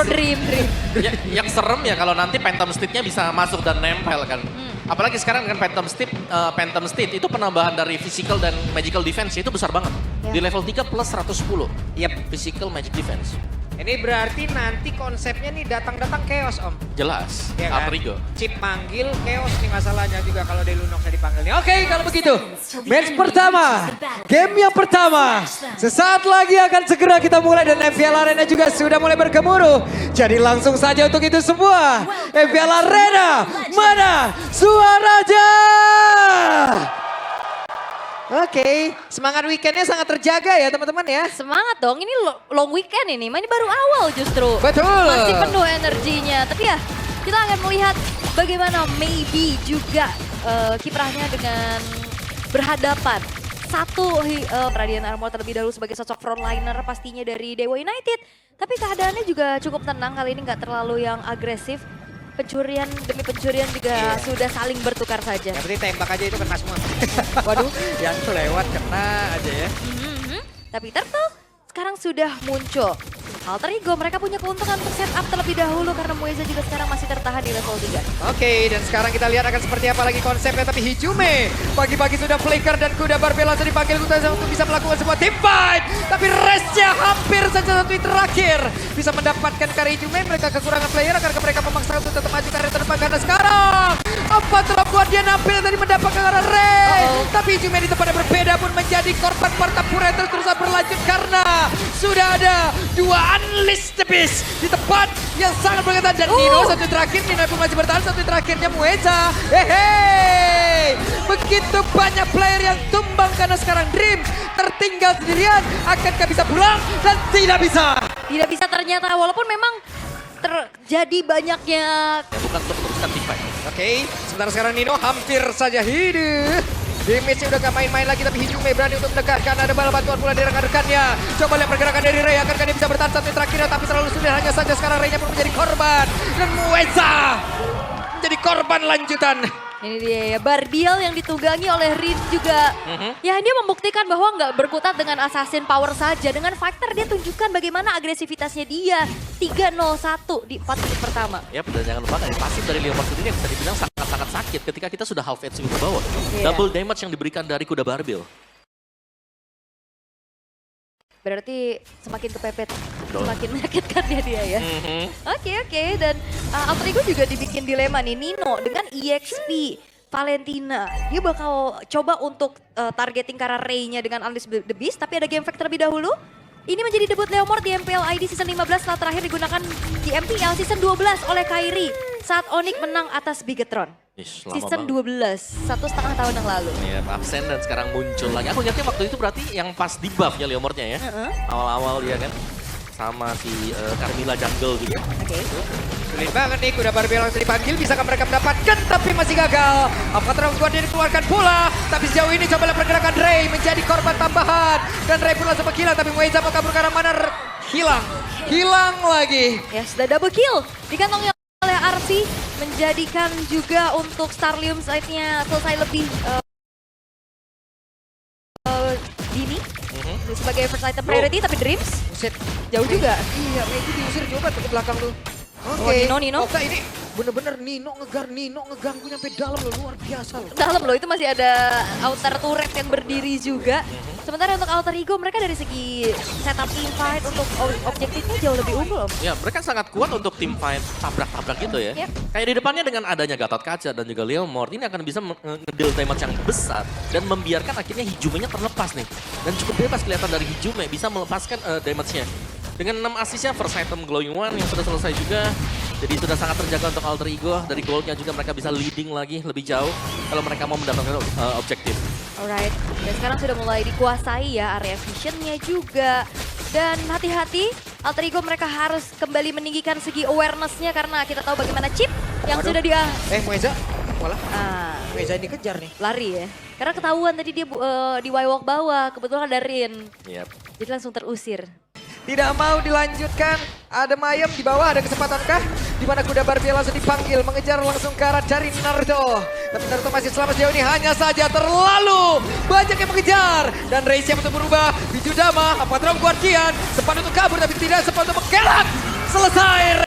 Dream. Yang serem ya kalau nanti Phantom Steed-nya bisa masuk dan nempel kan. Apalagi sekarang dengan Phantom Steed itu penambahan dari physical dan magical defense itu besar banget. Di level 3 plus 110. Physical magic defense. Ini berarti nanti konsepnya nih datang-datang chaos om. Jelas, Ya kan? Alter Ego. Chip manggil chaos nih masalahnya juga kalau dari Lunox dipanggil nih. Oke, kalau begitu, match pertama, game yang pertama, sesaat lagi akan segera kita mulai dan FPL Arena juga sudah mulai bergemuruh. Jadi langsung saja untuk itu semua, FPL Arena, mana suaranya? Oke, semangat weekendnya sangat terjaga ya teman-teman ya. Semangat dong, ini long weekend ini baru awal justru. Betul. Masih penuh energinya, tapi ya kita akan melihat bagaimana maybe juga kiprahnya dengan berhadapan. Satu Radiant Armor terlebih dahulu sebagai sosok frontliner pastinya dari Dewa United. Tapi keadaannya juga cukup tenang kali ini, nggak terlalu yang agresif. Pencurian demi pencurian juga sudah saling bertukar saja. Yang penting tembak aja itu kena semua. Waduh, Yang lewat kena aja ya. Tapi Turtle sekarang sudah muncul. Alter Ego mereka punya keuntungan untuk setup terlebih dahulu karena Mueza juga sekarang masih tertahan di level 3. Oke, dan sekarang kita lihat akan seperti apa lagi konsepnya. Tapi Hijume pagi-pagi sudah flicker dan kuda Barbel langsung dipanggil Utasa untuk bisa melakukan sebuah team fight. Tapi restnya hampir saja satu terakhir. Bisa mendapatkan karya Hijume, mereka kekurangan player karena mereka memaksa untuk tetap maju karya terdepan. Karena sekarang apa telah buat dia nampil tadi mendapatkan arah Ray. Tapi Hijume di tempat yang berbeda pun menjadi korban pertempuran terus berlanjut karena sudah ada dua Unleash the Beast di tempat yang sangat berkaitan. Dan Nino satu terakhir, Nino pun masih bertahan, satu terakhirnya Mueza. Hehe, begitu banyak player yang tumbang karena sekarang Dream tertinggal sendirian. Akankah bisa pulang? Dan tidak bisa. Tidak bisa ternyata walaupun memang terjadi banyaknya. Ya bukan untuk teruskan team fight. Oke, sementara sekarang Nino hampir saja hidup. Damage-nya udah gak main-main lagi, tapi Hijume berani untuk mendekatkan. Ada bala bantuan pula dari rekan-rekannya. Coba lihat pergerakan dari Ray, akankah dia bisa bertahan satu terakhirnya, tapi terlalu sulit. Hanya saja sekarang Ray-nya pun menjadi korban. Dan Mueza menjadi korban lanjutan. Ini dia ya, Barbiel yang ditunggangi oleh Rin juga. Ya dia membuktikan bahwa nggak berkutat dengan assassin power saja. Dengan fighter dia tunjukkan bagaimana agresivitasnya dia. 3-0-1 di 4 menit pertama. Yap, dan jangan lupa dari pasif dari Leomord sendiri yang bisa dibilang sangat-sangat sakit ketika kita sudah half HP ke bawah. Double damage yang diberikan dari kuda Barbel. Berarti semakin kepepet, semakin menyakitkan dia ya. Oke, dan Alter Ego juga dibikin dilema nih. Nino dengan EXP Valentina, dia bakal coba untuk targeting karena Ray-nya dengan Unleash the Beast, tapi ada game fact terlebih dahulu. Ini menjadi debut Leomord di MPL ID Season 15 setelah terakhir digunakan di MPL Season 12 oleh Kairi saat Onyx menang atas Bigetron. Season 12, 1,5 tahun yang lalu. Iya, absen dan sekarang muncul lagi. Aku lihatnya waktu itu berarti yang pas di buff ya Leomordnya ya. Awal-awal dia kan sama si Carmilla Jungle juga. Oke. Sulit banget nih, kuda Barbel langsung dipanggil. Bisakah mereka mendapatkan? Tapi masih gagal. Apakah terang kuat dia dikeluarkan pula? Tapi sejauh ini coba lihat pergerakan Ray menjadi korban tambahan. Dan Ray pun langsung menghilang. Tapi Mueza mau kabur ke arah mana? Hilang lagi. Ya sudah double kill dikantongi oleh Arsi, menjadikan juga untuk Starlium side-nya selesai lebih dini sebagai first item priority. Tapi Dreams Buset. jauh juga. Iya, itu diusir coba ke belakang tuh. Oke, Nino. Oke, ini bener-bener Nino ngeganggu nyampe dalam loh, luar biasa loh. Dalam loh, itu masih ada outer turret yang berdiri juga. Sementara untuk Alter Ego mereka dari segi setup team fight untuk objektifnya jauh lebih unggul. Ya, mereka sangat kuat untuk team fight tabrak-tabrak gitu ya. Yep. Kayak di depannya dengan adanya Gatot Kaca dan juga Leomord, ini akan bisa ngedeal damage yang besar dan membiarkan akhirnya Hijumenya terlepas nih. Dan cukup bebas kelihatan dari Hijume bisa melepaskan damage-nya. Dengan 6 assist-nya first item Glowing One yang sudah selesai juga. Jadi sudah sangat terjaga untuk Alter Ego. Dari gold-nya juga mereka bisa leading lagi lebih jauh kalau mereka mau mendapatkan objektif. Alright, dan sekarang sudah mulai dikuasai ya area vision-nya juga. Dan hati-hati, Alter Ego mereka harus kembali meninggikan segi awareness-nya karena kita tahu bagaimana chip yang sudah dia... Mueza, walah. Mueza ini kejar nih. Lari ya. Karena ketahuan tadi dia di Y-Walk bawah, kebetulan ada Rin. Yep. Jadi langsung terusir. Tidak mau dilanjutkan, ada Mayem di bawah, ada kesempatankah? Di mana kuda Barbie langsung dipanggil, mengejar langsung ke arah dari Naruto. Tapi Naruto masih selamat sejauh ini, hanya saja terlalu banyak yang mengejar. Dan Ray siap untuk berubah, Bijudama, apa terang Guardian, sempat untuk kabur tapi tidak sempat untuk mengelak. selesai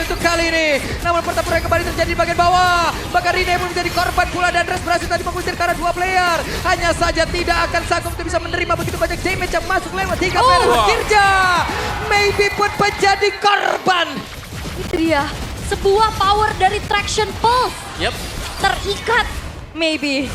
untuk kali ini. Namun pertempuran kembali terjadi di bagian bawah. Bahkan Rine pun menjadi korban pula dan Res berhasil tadi mengusir karena 2 player. Hanya saja tidak akan sanggup untuk bisa menerima begitu banyak damage yang masuk lewat 3 player. Akhirnya Maybe pun menjadi korban. Itu dia, sebuah power dari Traction Pulse. Yep. Terikat Maybe.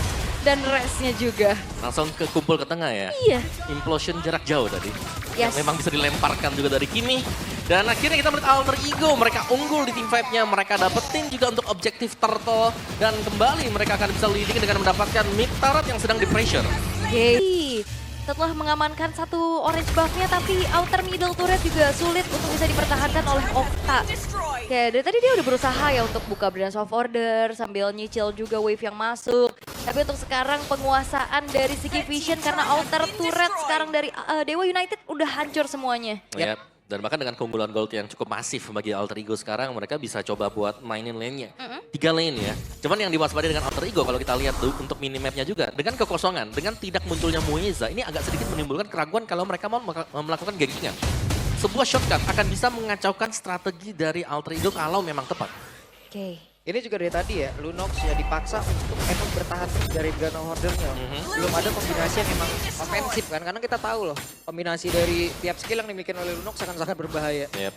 Dan Resnya juga. Langsung ke kumpul ke tengah ya. Iya. Implosion jarak jauh tadi. Yes. Yang memang bisa dilemparkan juga dari Kimi. Dan akhirnya kita melihat Alter Ego. Mereka unggul di team fight-nya. Mereka dapetin juga untuk objektif Turtle. Dan kembali mereka akan bisa leading dengan mendapatkan mid turret yang sedang di pressure. Oke. Setelah mengamankan satu orange buff-nya, tapi outer middle turret juga sulit untuk bisa dipertahankan oleh Okta. Oke, dari tadi dia udah berusaha ya untuk buka Brilliance of Order, sambil nyicil juga wave yang masuk. Tapi untuk sekarang penguasaan dari segi vision karena outer turret sekarang dari Dewa United udah hancur semuanya. Yep. Dan bahkan dengan keunggulan gold yang cukup masif bagi Alter Ego sekarang, mereka bisa coba buat mainin lane-nya. 3 lane ya. Cuman yang diwaspadai dengan Alter Ego kalau kita lihat untuk minimapnya juga. Dengan kekosongan, dengan tidak munculnya Mueza, ini agak sedikit menimbulkan keraguan kalau mereka mau melakukan gankingan. Sebuah shortcut akan bisa mengacaukan strategi dari Alter Ego kalau memang tepat. Oke. Ini juga dari tadi ya, Lunox ya dipaksa untuk emang bertahan terus dari Gano Ordernya. Belum ada kombinasi yang memang ofensif kan, karena kita tahu loh kombinasi dari tiap skill yang dimiliki oleh Lunox akan sangat berbahaya. Yep.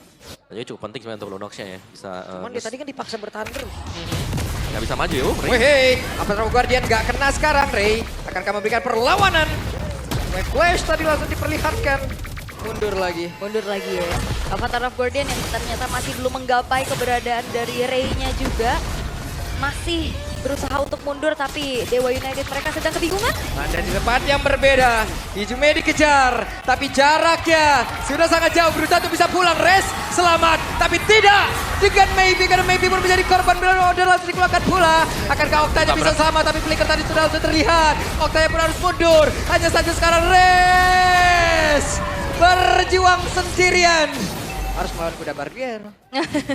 Jadi cukup penting sebenarnya untuk Lunox-nya ya. Bisa, Cuman dia tadi kan dipaksa bertahan terus. nggak bisa maju ya, Ray. Wih, Avatar of Guardian gak kena sekarang, Ray. Akankah memberikan perlawanan? Flash tadi langsung diperlihatkan. Mundur lagi. Mundur lagi ya. Avatar of Guardian yang ternyata masih belum menggapai keberadaan dari Ray-nya juga. Masih berusaha untuk mundur tapi Dewa United mereka sedang kebingungan. Ada di tempat yang berbeda. Hijume dikejar. Tapi jaraknya sudah sangat jauh. Berusaha untuk bisa pulang. Res selamat. Tapi tidak. Dengan Maybe. Karena Maybe pun menjadi korban. Bila order langsung dikeluarkan pula. Akankah Oktanya bisa selamat. Tapi Flicker tadi sudah langsung terlihat. Oktanya pun harus mundur. Hanya saja sekarang Res berjuang sendirian. Harus melawan kuda barbier.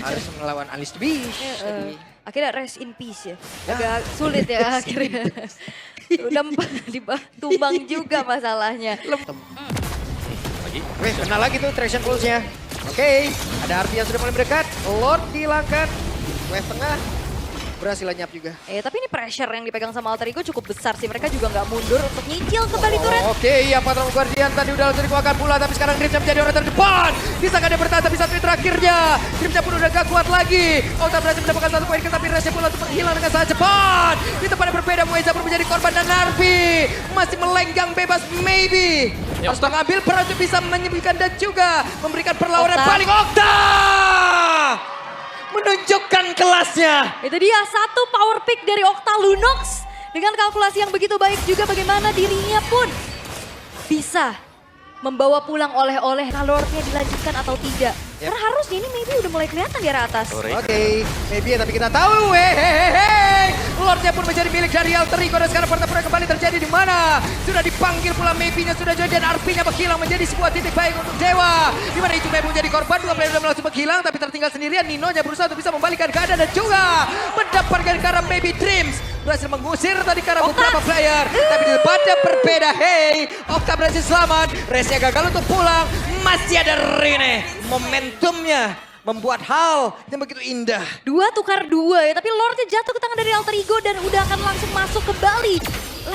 Harus melawan Unleashed Beast. Akhirnya rest in peace ya. Agak sulit ya akhirnya. Udah tumbang juga masalahnya. Lagi. Wih, kena lagi tuh traction pulse-nya. Oke, ada Arfi yang sudah mulai mendekat. Lord dihilangkan. Wave tengah. Berhasil lenyap juga. Tapi ini pressure yang dipegang sama Alter Ego cukup besar sih. Mereka juga nggak mundur untuk nyicil kembali turret. Oke, iya Avatar of Guardian tadi udah langsung dikeluarkan pula. Tapi sekarang Grimsnya menjadi orang terdepan. Bisa kan dia bertahan tapi satu terakhirnya. Grimsnya pun udah gak kuat lagi. Okta berhasil mendapatkan 1 poin tapi Resnya pun langsung menghilang dengan sangat cepat. Di tempat yang berbeda Mueza pun menjadi korban dan Arfi masih melenggang bebas Maybe. Harus mengambil peran untuk bisa menyembuhkan dan juga memberikan perlawanan Okta. paling Okta. Menunjukkan kelasnya. Itu dia satu power pick dari Okta Lunox. Dengan kalkulasi yang begitu baik juga bagaimana dirinya pun bisa membawa pulang oleh-oleh. Kalornya dilanjutkan atau tidak. Yep. Karena harusnya ini maybe udah mulai kelihatan di arah atas. Oke, maybe tapi kita tahu. Lordnya pun menjadi milik dari Alter Ego dan sekarang pertempuran kembali terjadi di mana sudah dipanggil pula Maybe-nya sudah jadi dan Arfi-nya menghilang menjadi sebuah titik baik untuk Dewa. Di mana itu Maybe menjadi korban, 2 player sudah langsung menghilang tapi tertinggal sendirian. Nino-nya berusaha untuk bisa membalikan keadaan dan juga mendapatkan karena Maybe Dreams berhasil mengusir tadi karena beberapa player. Tapi di tempat yang berbeda, Okta berhasil selamat. Resnya gagal untuk pulang. Masih ada Rene. Momentumnya membuat hal yang begitu indah. 2 tukar 2 ya, tapi Lordnya jatuh ke tangan dari Alter Ego dan udah akan langsung masuk kembali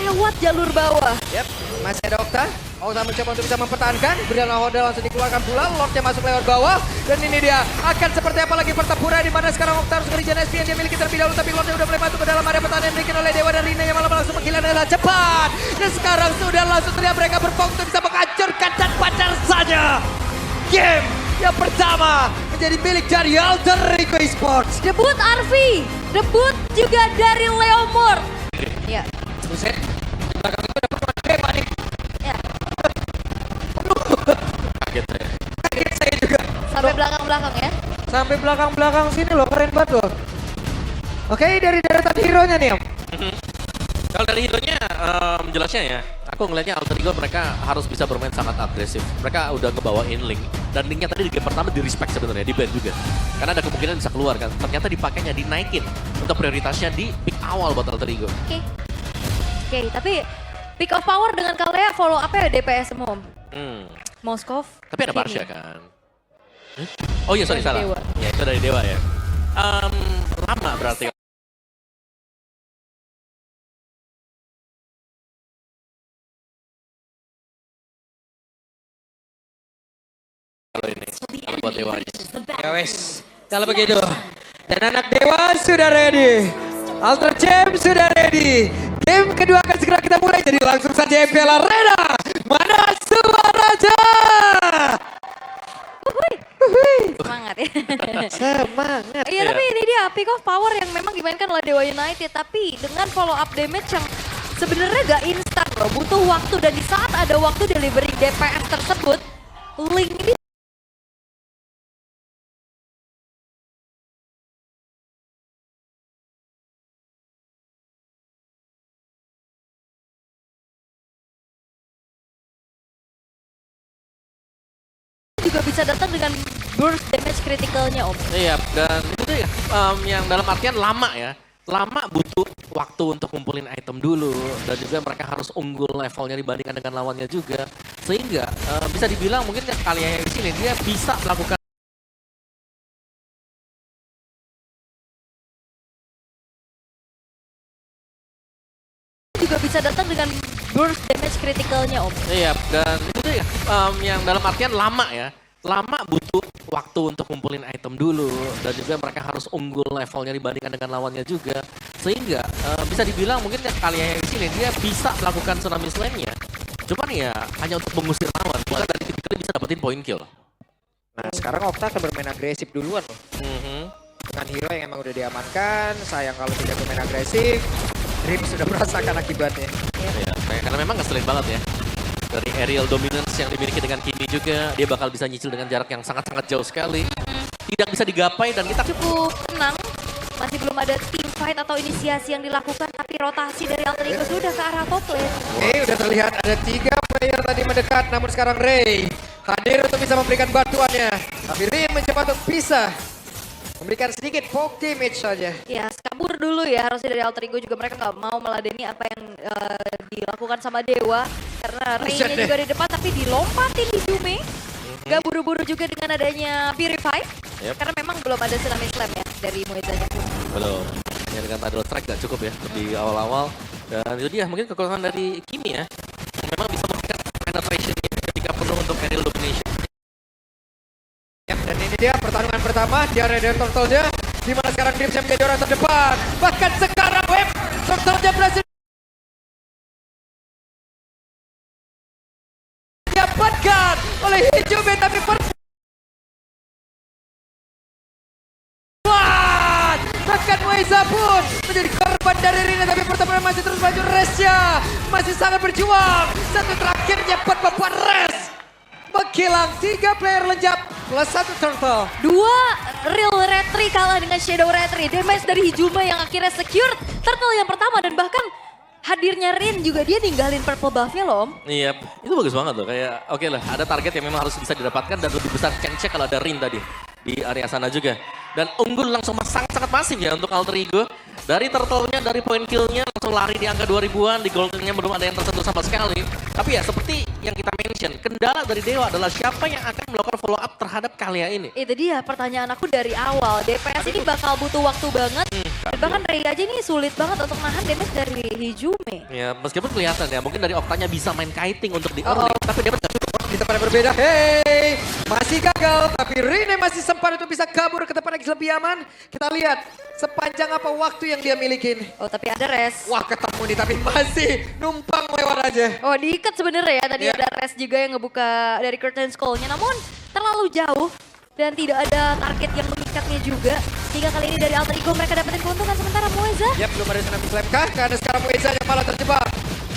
lewat jalur bawah. Yap, masih ada Okta. Okta mencoba untuk bisa mempertahankan. Berilah Honda langsung dikeluarkan pula. Lordnya masuk lewat bawah. Dan ini dia akan seperti apa lagi pertempuran di mana sekarang Okta harus nge-regen SP yang dia miliki terlebih dahulu. Tapi Lordnya udah mulai masuk ke dalam area pertahanan yang dimiliki oleh Dewa dan Rina yang malah langsung menghilang adalah cepat. Dan sekarang sudah langsung terlihat mereka berfokus untuk bisa menghancurkan dan padahal saja. Game yang pertama menjadi milik dari Alter Ego Esports. Debut Arfi, debut juga dari Leomord. Ya. Buset, di belakang itu dapat orang hebat nih. Ya. Kaget saya. Kaget saya juga. Sampai belakang-belakang ya. Sampai belakang-belakang sini loh, keren banget loh. Oke, dari deretan hero-nya nih, Om. Kalau dari hero-nya, jelasnya ya, aku ngelihatnya Alter Ego mereka harus bisa bermain sangat agresif. Mereka udah ngebawain Link, dan Linknya tadi di game pertama di-respect sebenarnya, di-ban juga. Karena ada kemungkinan bisa keluar kan, ternyata dipakainya, dinaikin untuk prioritasnya di pick awal buat Alter Ego. Oke, tapi pick of power dengan Kalea follow up ya DPS semua. Om. Moskov. Tapi ada Barsha kan? Oh iya, sorry, Dari salah. Dewa. Ya, itu dari Dewa ya. Lama berarti. Kalau ini, kalau buat Dewa aja. Ya wes, kalau begitu. Dan anak Dewa sudah ready. Alter Champ sudah ready. Game kedua akan segera kita mulai. Jadi langsung saja FPL Arena. Mana suaranya? Semangat ya. Semangat. Iya, tapi ini dia Peak of Power yang memang dimainkan oleh Dewa United. Tapi dengan follow up damage yang sebenarnya gak instan loh. Butuh waktu, dan di saat ada waktu delivery DPS tersebut, Link ini juga bisa datang dengan burst damage critical-nya, Om. Iya, dan itu ya yang dalam artian lama ya. Lama butuh waktu untuk ngumpulin item dulu, dan juga mereka harus unggul levelnya dibandingkan dengan lawannya juga. Sehingga bisa dibilang mungkin kalian yang di sini dia bisa melakukan Juga bisa datang dengan burst damage critical-nya, Om. iya, dan itu ya yang dalam artian lama ya. Lama butuh waktu untuk ngumpulin item dulu, dan juga mereka harus unggul levelnya dibandingkan dengan lawannya juga. Sehingga bisa dibilang mungkin kalian yang di sini dia bisa melakukan tsunami slam-nya. Cuman ya hanya untuk mengusir lawan, bukan dari tipikal bisa dapetin point kill. Nah sekarang Okta akan bermain agresif duluan loh. Dengan hero yang emang udah diamankan, sayang kalau tidak bermain agresif. Dream sudah merasakan akibatnya. Iya, karena memang ngeselin banget ya. Dari aerial dominance yang dimiliki dengan Kimi juga, dia bakal bisa nyicil dengan jarak yang sangat-sangat jauh sekali. Tidak bisa digapai dan kita Cukup tenang, masih belum ada team fight atau inisiasi yang dilakukan, tapi rotasi dari Alter Ego sudah ke arah top lane. Oke, udah terlihat ada 3 player tadi mendekat, namun sekarang Ray hadir untuk bisa memberikan bantuannya. Tapi Rin mencoba untuk bisa memberikan sedikit poke damage saja. Ya, kabur dulu ya harusnya dari Alter Ego juga, mereka nggak mau meladeni apa yang dilakukan sama Dewa. Karena Ray-nya Buset deh. juga di depan, tapi dilompatin di Jume. Gak buru-buru juga dengan adanya Purify. Yep. Karena memang belum ada tsunami slam ya dari Muezanya. belum. Ya dengan Tidal Strike gak cukup ya di awal-awal. Dan itu dia mungkin kekurangan dari Kimi ya. Yang memang bisa memberikan penetration ketika penuh untuk aerial domination. Yap, dan ini dia pertarungan pertama di area Turtle-nya, di mana sekarang Dream yang menjadi orang terdepan. Bahkan sekarang Web Turtle-nya berhasil didapatkan oleh Hijume, tapi bahkan Moisa pun menjadi korban dari Rina, tapi pertempuran masih terus maju. Resya masih sangat berjuang. Satu terakhirnya buat Bapak Res. Menghilang 3 player lenjap plus 1 turtle. 2 real retry kalah dengan shadow retry. Damage dari Hijume yang akhirnya secure turtle yang pertama, dan bahkan hadirnya Rin juga dia ninggalin purple buff-nya loh, Om. Iya, itu bagus banget loh. Kayak oke lah, ada target yang memang harus bisa didapatkan dan lebih besar chance kalau ada Rin tadi di area sana juga. Dan unggul langsung sangat-sangat masif ya untuk Alter Ego. Dari turtle-nya, dari point kill-nya langsung lari di angka 2000-an, di golden-nya belum ada yang tersentuh sama sekali. Tapi ya seperti yang kita mention, kendala dari Dewa adalah siapa yang akan melakukan follow up terhadap Kalia ini. Itu dia pertanyaan aku dari awal. DPS ini bakal butuh waktu banget. Dan bahkan Ray aja ini sulit banget untuk nahan damage dari Hijume. Ya meskipun kelihatan ya, mungkin dari Oktanya bisa main kiting untuk di early, tapi dia nggak cukup. Di tempat yang berbeda, hey, masih gagal, tapi Rine masih sempat untuk bisa kabur ke tempat yang lebih aman. Kita lihat sepanjang apa waktu yang dia milikin. Oh, tapi ada res. Wah, ketemu nih, tapi masih numpang lewat aja. Oh, diikat sebenarnya ya. Tadi Iya. ada res juga yang ngebuka dari curtain skull-nya. Namun terlalu jauh dan tidak ada target yang mengikatnya juga. Hingga kali ini dari Alter Ego mereka dapetin keuntungan, sementara Moeza. Yap, belum ada tsunami slam kah? Karena sekarang Moeza yang malah terjebak.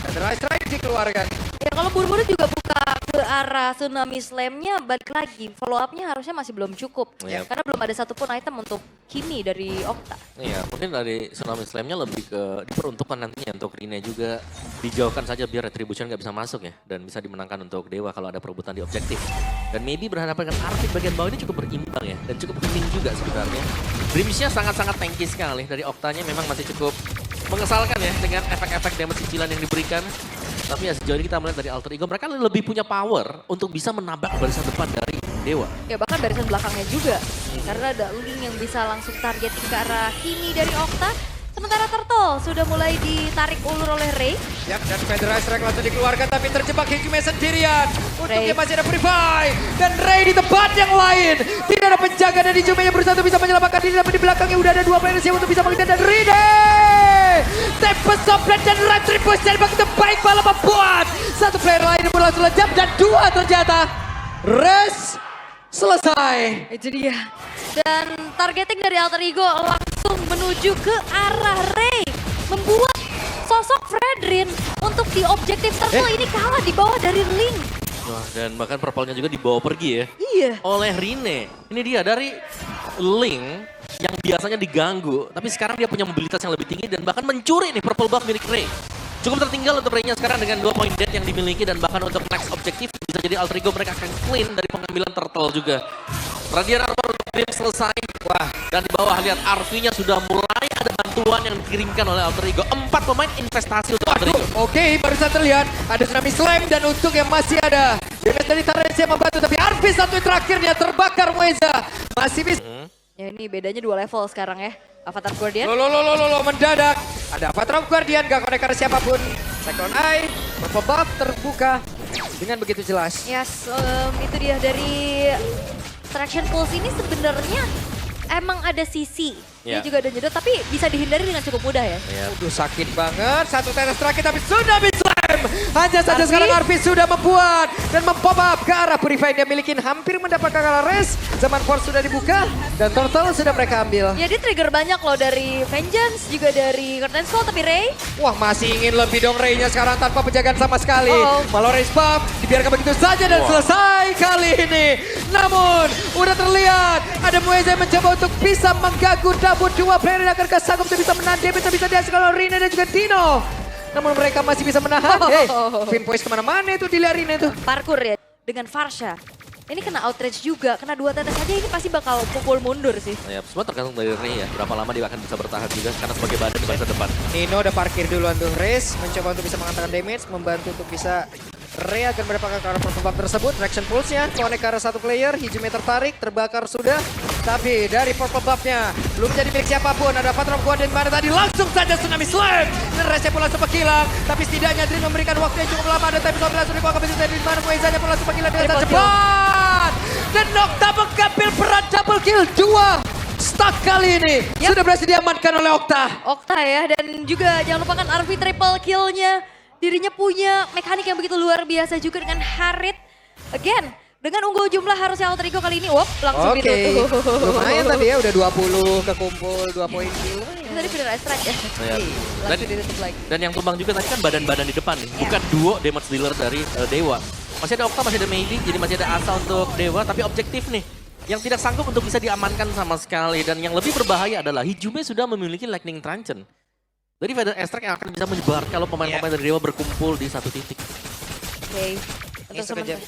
Dan Rise Strike dikeluarkan. Ya kalau buru-buru juga buka ke arah tsunami slam-nya, balik lagi. Follow up-nya harusnya masih belum cukup. Yep. Karena belum ada satupun item untuk Kimi dari Okta. Iya, mungkin dari Tsunami Slam-nya lebih ke diperuntukkan nantinya untuk Rine juga dijauhkan saja biar Retribution nggak bisa masuk ya. Dan bisa dimenangkan untuk Dewa kalau ada perebutan di objektif. Dan maybe berhadapan dengan Arctic bagian bawah ini cukup berimbang ya. Dan cukup hening juga sebenarnya. Dreams-nya sangat-sangat tanky sekali. Dari Oktanya memang masih cukup mengesalkan ya dengan efek-efek damage cicilan yang diberikan. Tapi ya sejauh ini kita melihat dari Alter Ego, mereka lebih punya power untuk bisa menambah barisan depan dari Dewa. Ya bahkan barisan belakangnya juga. Karena ada Link yang bisa langsung targeting ke arah Kimi dari Okta. Sementara Turtle sudah mulai ditarik ulur oleh Ray. Yap, dan Federal Strike langsung dikeluarkan tapi terjebak Hijume sendirian. Untuknya Ray. masih ada Purify. Dan Ray di tempat yang lain. Tidak ada penjaga dan Hijume yang berusaha untuk bisa menyelamatkan diri. Tapi di belakangnya udah ada 2 players yang untuk bisa menghindar dan Rine. Tempest Soplet dan Retribution begitu baik malah membuat 1 player lain pun langsung lejam dan 2 ternyata. Res selesai. Itu dia. Dan targeting dari Alter Ego langsung menuju ke arah Ray. Membuat sosok Fredrin untuk di objektif Turtle ini kalah di bawah dari Link. Wah, dan bahkan purple-nya juga dibawa pergi ya. Iya. Oleh Rine. Ini dia dari Link yang biasanya diganggu. Tapi sekarang dia punya mobilitas yang lebih tinggi dan bahkan mencuri nih purple buff milik Ray. Cukup tertinggal untuk Ray-nya sekarang dengan 2 poin dead yang dimiliki dan bahkan untuk next objektif bisa jadi Alter Ego mereka akan clean dari pengambilan Turtle juga. Radiant Armor untuk Dream selesai. Wah, dan di bawah lihat RV-nya sudah mulai ada bantuan yang dikirimkan oleh Alter Ego. 4 pemain investasi untuk Alter Ego. Oke, barusan terlihat ada Tsunami Slam dan untuk yang masih ada damage dari Tyrants yang membantu. Tapi RV satu yang terakhirnya terbakar Moeza. Masih bisa. Ya ini bedanya 2 level sekarang ya. Avatar Guardian. Lo, mendadak. Ada Avatar Guardian, gak connect ke siapapun. Cyclone Eye, purple buff terbuka dengan begitu jelas. Yes, itu dia dari Traction Pulse ini sebenarnya emang ada sisi. Dia Ya. juga ada nyedot tapi bisa dihindari dengan cukup mudah ya. Aduh sakit banget, 1 tetes terakhir tapi Tsunami Slam. Hanya saja Arfi? sekarang Arfi sudah membuat dan mempop up ke arah Purify yang dia miliki. Hampir mendapatkan arah res. Zaman Force sudah dibuka dan Turtle sudah mereka ambil. Ya dia trigger banyak loh dari Vengeance, juga dari Curtain Skull, tapi Ray. Wah masih ingin lebih dong Ray-nya sekarang tanpa penjagaan sama sekali. Oh. Malah Ray buff dibiarkan begitu saja dan Wah. selesai kali ini. Namun udah terlihat ada Moeza yang mencoba untuk bisa mengganggu double 2 player yang akan sanggup untuk bisa menahan damage yang bisa dihasilkan oleh Rina dan juga Dino. Namun mereka masih bisa menahan. Hey, pin poise kemana-mana itu di Rina itu. Parkour ya dengan Farsha. Ini kena outrage juga, kena 2 tetes aja ini pasti bakal pukul mundur sih. Ya, semua tergantung dari Ray ya. Berapa lama dia akan bisa bertahan juga karena sebagai badan di barisan depan. Nino udah parkir duluan tuh race, mencoba untuk bisa mengatakan damage, membantu untuk bisa Ray akan mendapatkan ke arah pembab tersebut. Traction Pulse-nya, connect ke arah 1 player, Hijume tertarik, terbakar sudah. Tapi dari purple buff-nya, belum jadi milik siapapun. Ada Patron Guardian mana tadi, langsung saja Tsunami Slam. Dan Ray pun langsung menghilang. Tapi setidaknya Dream memberikan waktu yang cukup lama. Ada time langsung dikuangkan bisa dari mana Moeza-nya pun langsung menghilang dengan Triple cepat. Dan Nocta mengambil peran double kill 2. Stuck kali ini, sudah berhasil diamankan oleh Okta. Okta ya, dan juga jangan lupakan RV triple kill-nya. Dirinya punya mekanik yang begitu luar biasa juga dengan Harit. Again, dengan unggul jumlah harusnya Alter Ego kali ini, langsung Oke, ditutup. lumayan tadi ya udah 20 kekumpul 2 poin kill. Ini tadi bener strike ya. Ya. Langsung ditutup lagi. Dan yang tumbang juga tadi kan badan-badan di depan nih. Bukan duo damage dealer dari Dewa. Masih ada Okta, masih ada Maybe, jadi masih ada Asa untuk Dewa. Tapi objektif nih, yang tidak sanggup untuk bisa diamankan sama sekali. Dan yang lebih berbahaya adalah Hijume sudah memiliki Lightning Truncheon. Jadi Vader Astrek yang akan bisa menyebar kalau pemain-pemain dari Dewa berkumpul di satu titik. Oke. Ini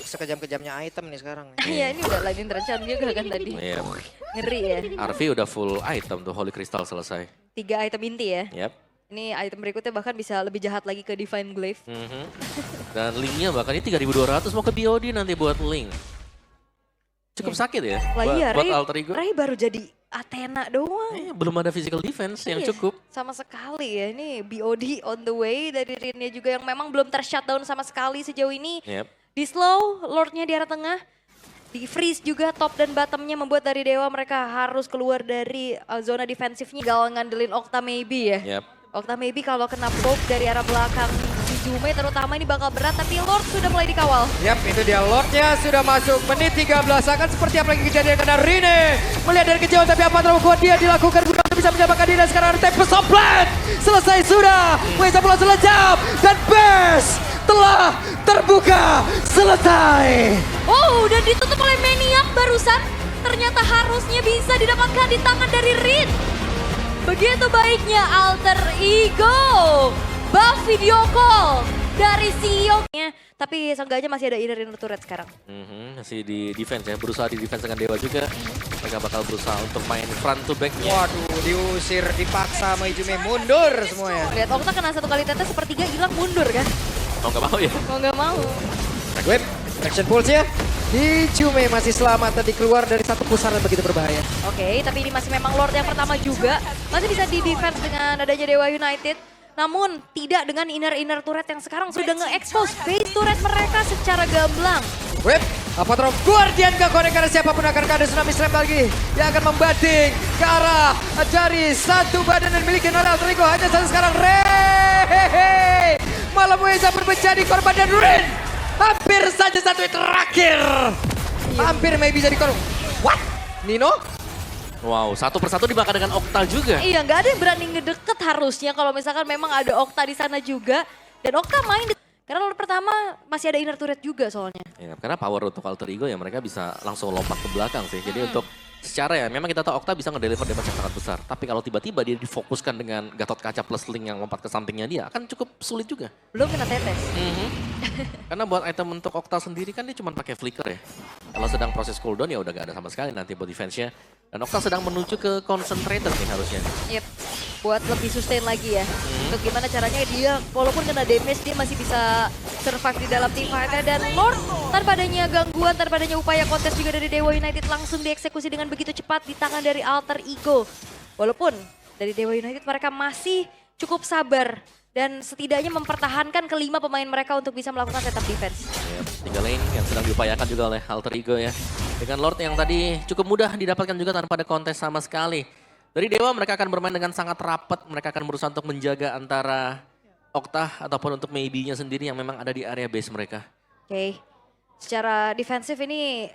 sekejam-kejamnya item nih sekarang. Iya, ini udah Lightning Truncheon juga kan tadi. Iya. Ngeri ya. Arvi udah full item tuh, Holy Crystal selesai. 3 item inti ya. Yap. Ini item berikutnya bahkan bisa lebih jahat lagi ke Divine Glaive. Dan Link-nya bahkan ini 3.200 mau ke BOD nanti buat Link. Cukup sakit ya Lah iya, buat Alter Ego. Ray baru jadi Athena doang. Belum ada physical defense yang Iya, cukup. sama sekali ya. Ini BOD on the way dari Rinnya juga yang memang belum ter-shutdown sama sekali sejauh ini. Yep. Di slow, Lordnya di arah tengah. Di freeze juga top dan bottomnya membuat dari Dewa mereka harus keluar dari zona defensifnya. Gal ngandelin Okta Maybe ya. Yep. Okta Maybe kalau kena poke dari arah belakang Hijume terutama ini bakal berat. Tapi Lord sudah mulai dikawal. Yap, itu dia Lordnya sudah masuk menit 13. Akan seperti apa lagi kejadian karena Rine melihat dari kejauhan tapi apa terlalu kuat dia dilakukan untuk bisa menjabarkan diri dan sekarang ada Tempest Soplet. Selesai sudah. Moeza pulang selejap dan Best telah terbuka. Selesai. Oh, dan ditutup oleh Maniac barusan. Ternyata harusnya bisa didapatkan di tangan dari Rin. Begitu baiknya Alter Ego. Buff video call dari CEO-nya. Tapi seenggaknya masih ada inner turret sekarang. Masih di defense ya, berusaha di defense dengan Dewa juga. Mereka bakal berusaha untuk main front to back-nya. Waduh, diusir, dipaksa sama Hijume mundur semuanya. Lihat Okta kena 1 kali tetes sepertiga hilang mundur kan. Mau nggak mau ya. Mau nggak mau. Whip, action pulse-nya. Hijume masih selamat tadi keluar dari satu pusaran begitu berbahaya. Oke, tapi ini masih memang Lord yang pertama juga. Masih bisa di-defense dengan adanya Dewa United. Namun tidak dengan inner turret yang sekarang sudah nge-expose base turret mereka secara gamblang. Whip, Apotrom Guardian gak konek karena siapapun akan ada tsunami slam lagi. Yang akan membanting ke arah dari satu badan yang dimiliki oleh Alter Ego. Hanya satu sekarang, Rey. Malam Weza pun menjadi korban dan Rin. Hampir saja satu hit terakhir. Hampir maybe jadi korban. What? Nino? Wow, satu persatu dimakan dengan Okta juga. Iya, nggak ada yang berani ngedeket harusnya kalau misalkan memang ada Okta di sana juga. Dan Okta main karena Lord pertama masih ada inner turret juga soalnya. Ya, karena power untuk Alter Ego ya mereka bisa langsung lompat ke belakang sih. Jadi untuk secara ya memang kita tahu Okta bisa ngedeliver damage yang sangat besar. Tapi kalau tiba-tiba dia difokuskan dengan Gatot Kaca plus Link yang lompat ke sampingnya dia akan cukup sulit juga. Belum kena tetes. Karena buat item untuk Okta sendiri kan dia cuma pakai flicker ya. Kalau sedang proses cooldown ya udah gak ada sama sekali nanti buat defense-nya. Dan Okta sedang menuju ke concentrator nih harusnya. Yep, buat lebih sustain lagi ya. Untuk gimana caranya dia walaupun kena damage dia masih bisa survive di dalam team fight-nya. Dan Lord tanpa adanya gangguan, tanpa adanya upaya kontes juga dari Dewa United langsung dieksekusi dengan begitu cepat di tangan dari Alter Ego. Walaupun dari Dewa United mereka masih cukup sabar. Dan setidaknya mempertahankan kelima pemain mereka untuk bisa melakukan setup defense. Ya, 3 lane yang sedang diupayakan juga oleh Alter Ego ya. Dengan Lord yang tadi cukup mudah didapatkan juga tanpa ada kontes sama sekali. Dari Dewa mereka akan bermain dengan sangat rapat. Mereka akan berusaha untuk menjaga antara Okta ataupun untuk maybe-nya sendiri yang memang ada di area base mereka. Oke, secara defensif ini